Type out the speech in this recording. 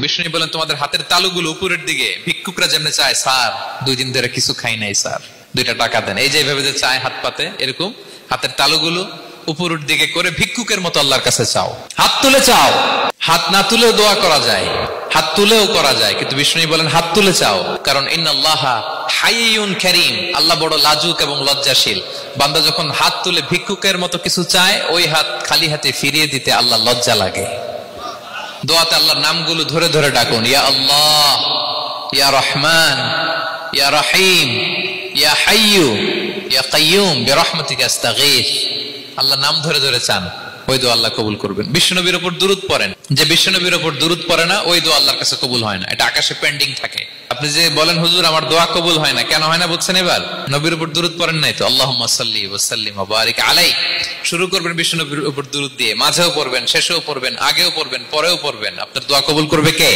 বিষ্ণু বলেন তোমাদের হাতের তালুগুলো উপরের দিকে, ভিক্ষুকরা যেমনি চায় স্যার 2 দিন ধরে কিছু খাই নাই স্যার 2টা টাকা দেন, এই যে এইভাবে যে চায় হাত পাতে, এরকম হাতের তালুগুলো উপরের দিকে করে ভিক্ষুকের মতো আল্লাহর কাছে চাও। হাত তুলে চাও, হাত না তুলেও দোয়া করা যায়, হাত তুলেও করা যায়, কিন্তু বিষ্ণু বলেন হাত তুলে চাও, কারণ ইন্নাল্লাহা হাইয়ুন কারীম, আল্লাহ বড় লাজুক এবং লজ্জাশীল। বান্দা যখন হাত তুলে ভিক্ষুকের মতো কিছু চায়, ওই হাত খালি হাতে ফিরিয়ে দিতে আল্লাহ লজ্জা লাগে। দোয়াতে আল্লাহর নামগুলো ধরে ধরে ডাকুন, ইয়া আল্লাহ, ইয়া রহমান, ইয়া রহিম, ইয়া হাইয়ু, ইয়া কাইয়ুম বিরহমাতিকা আস্তাগীথ। আল্লাহর নাম ধরে ধরে চান, ওই দোয়া আল্লাহ কবুল করবেন। বিশ্বনবীর উপর দুরূদ পড়েন, যে বিশ্বনবীর উপর দুরূদ পড়ে না ওই দোয়া আল্লাহর কাছে কবুল হয় না, এটা আকাশে পেন্ডিং থাকে। আপনি যে বলেন হুজুর আমার দোয়া কবুল হয় না, কেন হয় না বুঝছেন? এবার নবীর উপর দুরূদ পড়েন নাই তো। আল্লাহুম্মা সাল্লি ওয়া সাল্লিম ওয়া বারিক আলাইহি, শুরু করবেন বিশ্বনবীর উপর দুরূদ দিয়ে, মাঝেও পড়বেন, শেষেও পড়বেন, আগেও পড়বেন, পরেও পড়বেন, আপনার দোয়া কবুল করবে কে?